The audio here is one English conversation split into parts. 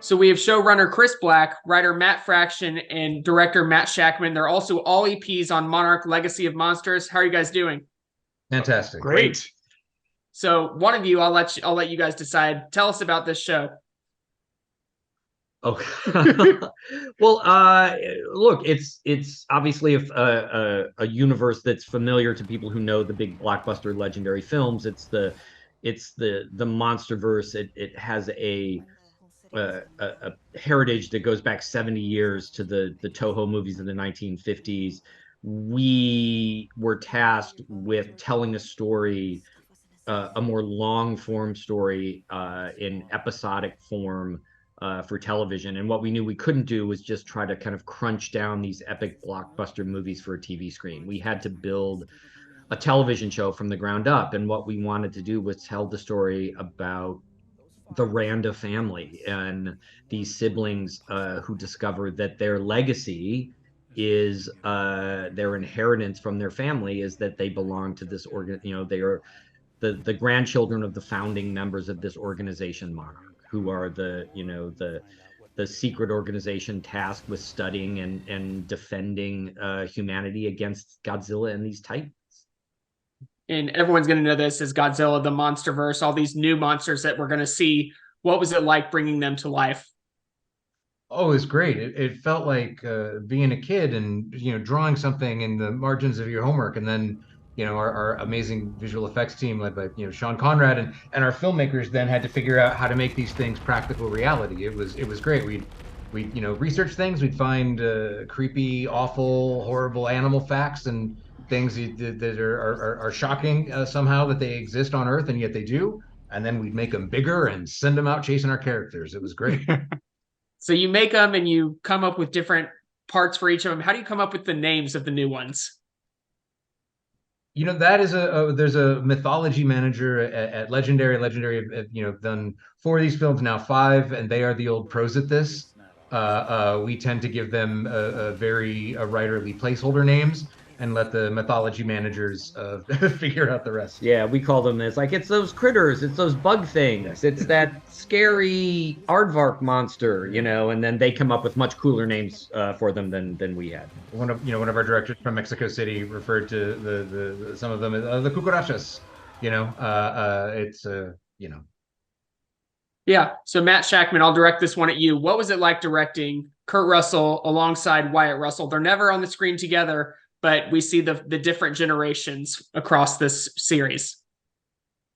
So we have showrunner Chris Black, writer Matt Fraction, and director Matt Shackman. They're also all EPs on Monarch Legacy of Monsters. How are you guys doing? Fantastic. Great. So one of you, I'll let you guys decide. Tell us about this show. Oh, well, look, it's obviously a universe that's familiar to people who know the big blockbuster legendary films. It's the MonsterVerse. It has a heritage that goes back 70 years to the Toho movies in the 1950s. We were tasked with telling a story, a more long form story in episodic form for television. And what we knew we couldn't do was just try to kind of crunch down these epic blockbuster movies for a TV screen. We had to build a television show from the ground up. And what we wanted to do was tell the story about the Randa family and these siblings who discovered that their legacy is their inheritance from their family is that they belong to this organ. They are the grandchildren of the founding members of this organization, Monarch, who are the secret organization tasked with studying and defending humanity against Godzilla and these titans. And everyone's going to know this as Godzilla, the MonsterVerse, all these new monsters that we're going to see. What was it like bringing them to life? Oh, it was great. It felt like being a kid and drawing something in the margins of your homework, and then our amazing visual effects team led by Sean Conrad and our filmmakers then had to figure out how to make these things practical reality. It was great. We research things. We'd find creepy, awful, horrible animal facts and things that are shocking somehow that they exist on Earth, and yet they do. And then we'd make them bigger and send them out chasing our characters. It was great. So you make them and you come up with different parts for each of them. How do you come up with the names of the new ones? That is there's a mythology manager at Legendary. Legendary have done 4 of these films now, 5, and they are the old pros at this. We tend to give them a very writerly placeholder names and let the mythology managers figure out the rest. Yeah, we call them this. Like, it's those critters, it's those bug things, it's that scary aardvark monster, and then they come up with much cooler names for them than we had. One of our directors from Mexico City referred to the some of them as the cucarachas. Yeah. So Matt Shackman, I'll direct this one at you. What was it like directing Kurt Russell alongside Wyatt Russell? They're never on the screen together, but we see the different generations across this series.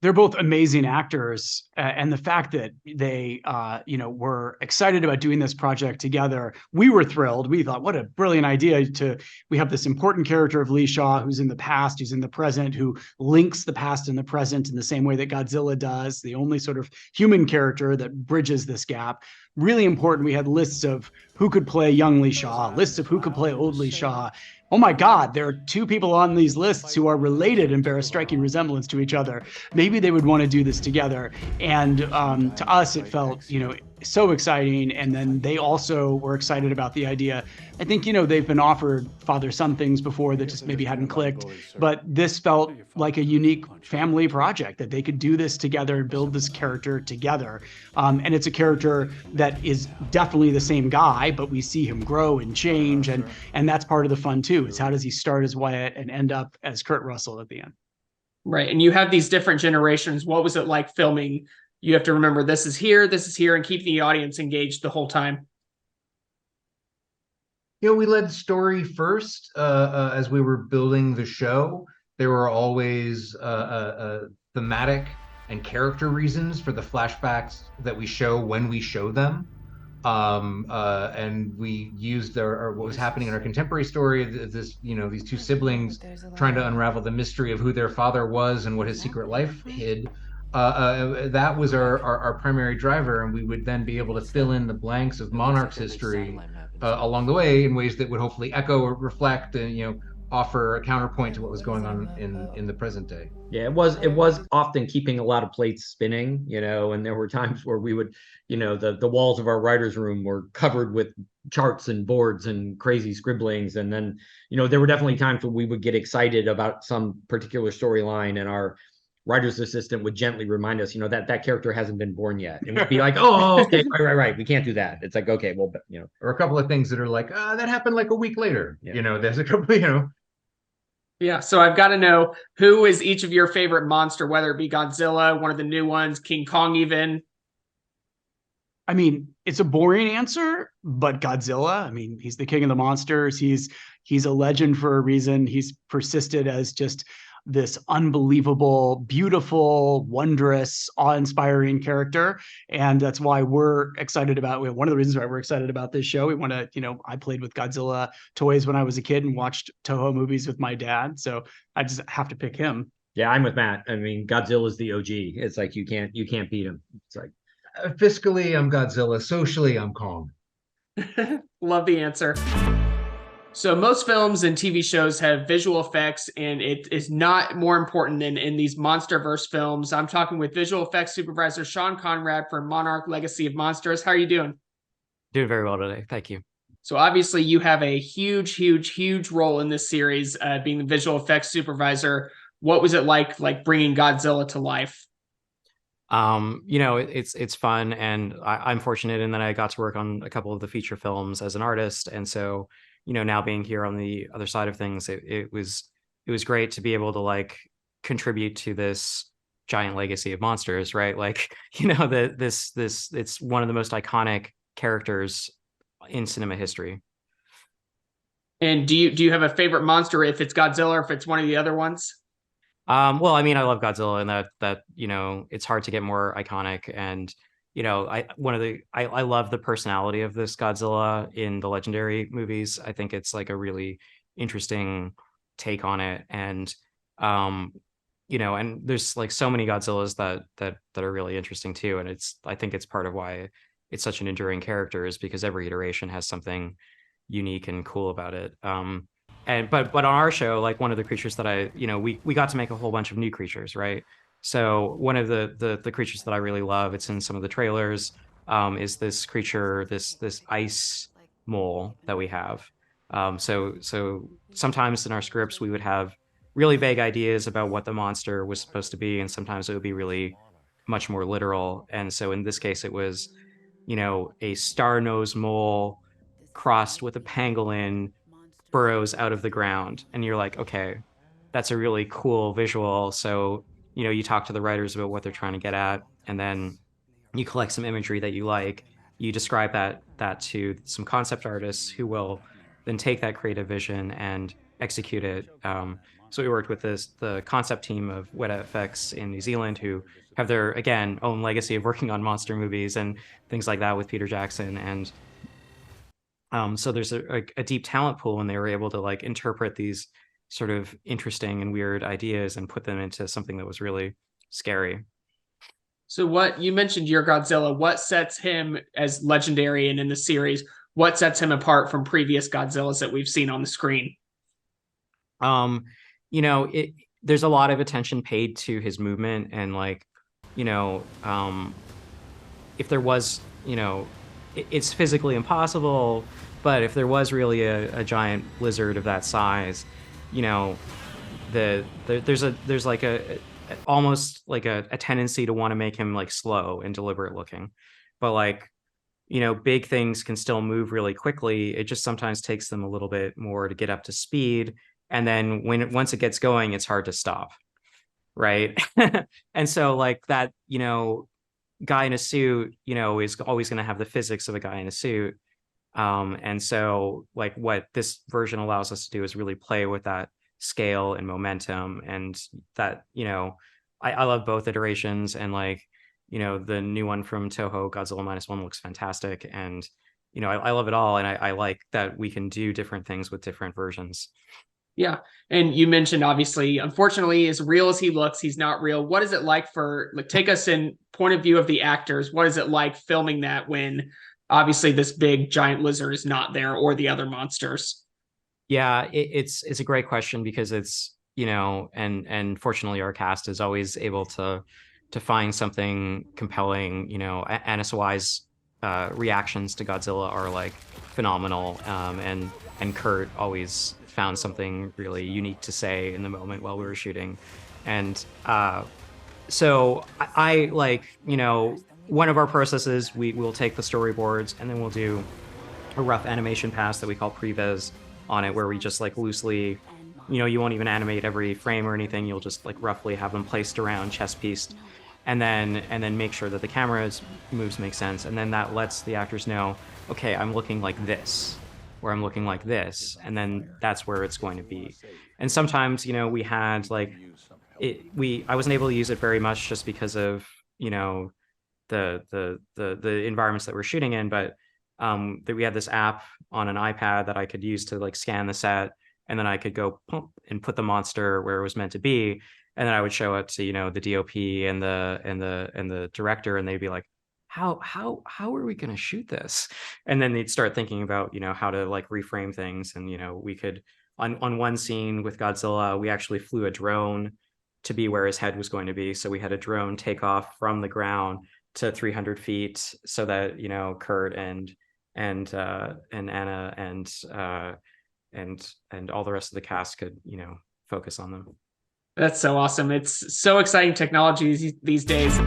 They're both amazing actors, and the fact that they, were excited about doing this project together, we were thrilled. We thought, what a brilliant idea we have this important character of Lee Shaw, who's in the past, who's in the present, who links the past and the present in the same way that Godzilla does, the only sort of human character that bridges this gap. Really important. We had lists of who could play young Lee Shaw, lists of who could play old Lee Shaw. Oh my God, there are 2 people on these lists who are related and bear a striking resemblance to each other. Maybe they would want to do this together. And to us, it felt, so exciting. And then they also were excited about the idea. I think, they've been offered father-son things before that just maybe hadn't clicked. But this felt like a unique family project that they could do this together and build this character together. And it's a character that is definitely the same guy, but we see him grow and change. And that's part of the fun too, is how does he start as Wyatt and end up as Kurt Russell at the end? Right. And you have these different generations. What was it like filming? You have to remember this is here, and keep the audience engaged the whole time. We led story first as we were building the show. There were always thematic and character reasons for the flashbacks that we show when we show them. And we used what was happening in our contemporary story, these 2 siblings trying to unravel the mystery of who their father was and what his secret life hid. That was our primary driver, and we would then be able to fill in the blanks of Monarch's history along the way in ways that would hopefully echo or reflect and offer a counterpoint to what was going on in the present day. Yeah, it was often keeping a lot of plates spinning, and there were times where we would, the walls of our writers' room were covered with charts and boards and crazy scribblings. And then, there were definitely times when we would get excited about some particular storyline and our writer's assistant would gently remind us, that character hasn't been born yet, and we'd be like, oh, okay, right, we can't do that. It's like, okay, well, or a couple of things that are like, that happened like a week later. Yeah. There's a couple, Yeah, so I've got to know, who is each of your favorite monster, whether it be Godzilla, one of the new ones, King Kong even? I mean, it's a boring answer, but Godzilla, I mean, he's the king of the monsters. He's a legend for a reason. He's persisted as just this unbelievable, beautiful, wondrous, awe-inspiring character. And that's why we're excited about, one of the reasons why we're excited about this show. We want to, I played with Godzilla toys when I was a kid and watched Toho movies with my dad. So I just have to pick him. Yeah, I'm with Matt. I mean, Godzilla's the OG. It's like, you can't beat him. It's like, fiscally, I'm Godzilla. Socially, I'm Kong. Love the answer. So most films and TV shows have visual effects, and it is not more important than in these MonsterVerse films. I'm talking with visual effects supervisor Sean Conrad for Monarch Legacy of Monsters. How are you doing? Doing very well today. Thank you. So obviously you have a huge role in this series, being the visual effects supervisor. What was it like bringing Godzilla to life? It's fun, and I'm fortunate in that I got to work on a couple of the feature films as an artist, and so now being here on the other side of things, it was great to be able to contribute to this giant legacy of monsters, right? It's one of the most iconic characters in cinema history. And do you have a favorite monster, if it's Godzilla or if it's one of the other ones? Well, I mean, I love Godzilla, and that it's hard to get more iconic. And I love the personality of this Godzilla in the Legendary movies. I think it's like a really interesting take on it, and and there's so many Godzillas that are really interesting too. And I think it's part of why it's such an enduring character, is because every iteration has something unique and cool about it. But on our show, one of the creatures that we got to make a whole bunch of new creatures, right? So one of the creatures that I really love, it's in some of the trailers, is this creature, this ice mole that we have. So sometimes in our scripts we would have really vague ideas about what the monster was supposed to be, and sometimes it would be really much more literal. And so in this case, it was a star-nosed mole crossed with a pangolin burrows out of the ground, and you're like, okay, that's a really cool visual. So you talk to the writers about what they're trying to get at, and then you collect some imagery that you like, you describe that to some concept artists who will then take that creative vision and execute it. So we worked with the concept team of Weta FX in New Zealand, who have their, again, own legacy of working on monster movies and things like that with Peter Jackson. And so there's a deep talent pool, and they were able to interpret these sort of interesting and weird ideas and put them into something that was really scary. So what you mentioned, your Godzilla, what sets him as legendary and in the series? What sets him apart from previous Godzillas that we've seen on the screen? There's a lot of attention paid to his movement, and if there was, it's physically impossible, but if there was really a giant lizard of that size, there's almost a tendency to want to make him slow and deliberate looking, but big things can still move really quickly. It just sometimes takes them a little bit more to get up to speed, and then once it gets going, it's hard to stop, right? And so that guy in a suit is always going to have the physics of a guy in a suit, and so what this version allows us to do is really play with that scale and momentum. And that I love both iterations, and the new one from Toho, Godzilla -1, looks fantastic, and I love it all, and I like that we can do different things with different versions. Yeah. And you mentioned, obviously, unfortunately, as real as he looks, he's not real. What is it like take us in point of view of the actors? What is it like filming that when obviously this big giant lizard is not there, or the other monsters? Yeah, it's a great question, because it's, and fortunately our cast is always able to find something compelling. Anna Sawai's reactions to Godzilla are phenomenal, and Kurt always found something really unique to say in the moment while we were shooting. And So I like, one of our processes, we'll take the storyboards and then we'll do a rough animation pass that we call previs on it, where we just like loosely, you won't even animate every frame or anything. You'll just like roughly have them placed around, chess pieced, and then make sure that the camera's moves make sense. And then that lets the actors know, okay, I'm looking like this, or I'm looking like this, and then that's where it's going to be. And sometimes, we had like I wasn't able to use it very much just because of, the environments that we're shooting in, but that we had this app on an iPad that I could use to like scan the set, and then I could go pump and put the monster where it was meant to be, and then I would show it to the DOP and the director, and they'd be like, how are we going to shoot this? And then they'd start thinking about how to like reframe things, and we could on one scene with Godzilla, we actually flew a drone to be where his head was going to be, so we had a drone take off from the ground to 300 feet so that Kurt and Anna and all the rest of the cast could focus on them. That's so awesome. It's so exciting technology these days.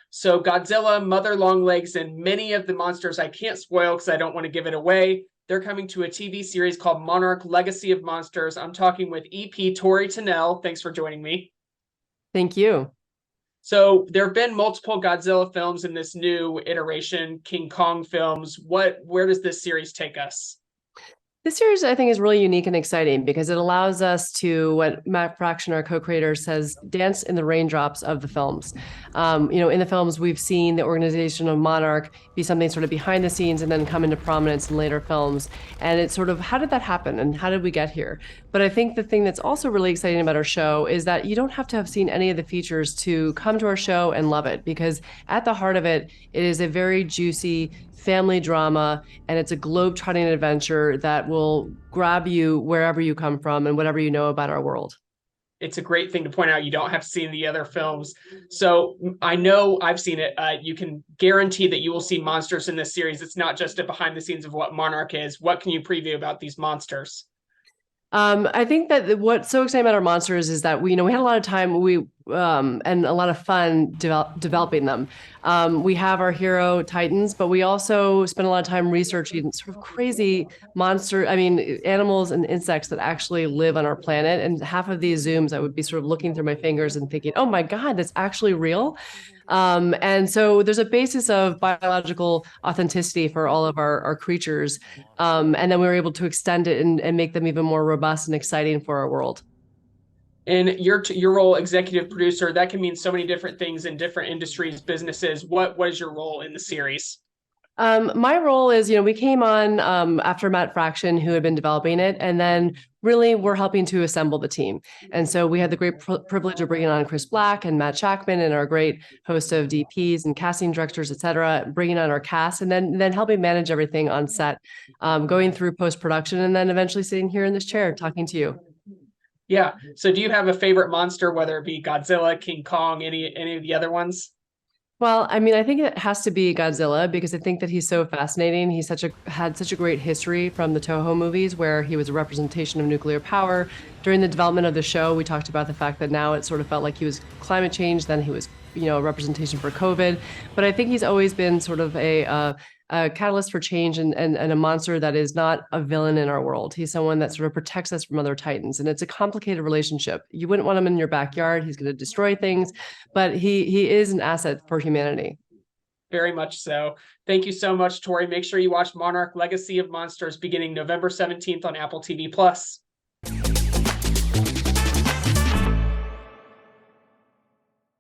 So Godzilla, Mother Longlegs, and many of the monsters I can't spoil because I don't want to give it away. They're coming to a TV series called Monarch: Legacy of Monsters. I'm talking with EP Tori Tennell. Thanks for joining me. Thank you. So there have been multiple Godzilla films in this new iteration, King Kong films. Where does this series take us? This series, I think, is really unique and exciting because it allows us to, what Matt Fraction, our co-creator, says, dance in the raindrops of the films. In the films, we've seen the organization of Monarch be something sort of behind the scenes and then come into prominence in later films. And it's sort of, how did that happen and how did we get here? But I think the thing that's also really exciting about our show is that you don't have to have seen any of the features to come to our show and love it, because at the heart of it, it is a very juicy family drama, and it's a globe-trotting adventure that will grab you wherever you come from and whatever you know about our world. It's a great thing to point out. You don't have to see the other films. So I know I've seen it. You can guarantee that you will see monsters in this series. It's not just a behind the scenes of what Monarch is. What can you preview about these monsters? I think that what's so exciting about our monsters is that we had a lot of time and a lot of fun developing them. We have our hero Titans, but we also spend a lot of time researching sort of crazy animals and insects that actually live on our planet. And half of these zooms, I would be sort of looking through my fingers and thinking, oh my God, that's actually real. And so there's a basis of biological authenticity for all of our creatures. And then we were able to extend it and make them even more robust and exciting for our world. And your role, executive producer, that can mean so many different things in different industries, businesses. What is your role in the series? My role is, we came on after Matt Fraction, who had been developing it, and then really we're helping to assemble the team. And so we had the great privilege of bringing on Chris Black and Matt Shackman and our great host of DPs and casting directors, et cetera, bringing on our cast, and then helping manage everything on set, going through post-production, and then eventually sitting here in this chair talking to you. Yeah. So do you have a favorite monster, whether it be Godzilla, King Kong, any of the other ones? Well, I think it has to be Godzilla because I think that he's so fascinating. He's had such a great history from the Toho movies where he was a representation of nuclear power. During the development of the show, we talked about the fact that now it sort of felt like he was climate change, then he was, a representation for COVID. But I think he's always been sort of a catalyst for change and a monster that is not a villain in our world. He's someone that sort of protects us from other titans. And it's a complicated relationship. You wouldn't want him in your backyard. He's going to destroy things, but he is an asset for humanity. Very much so. Thank you so much, Tori. Make sure you watch Monarch: Legacy of Monsters beginning November 17th on Apple TV+.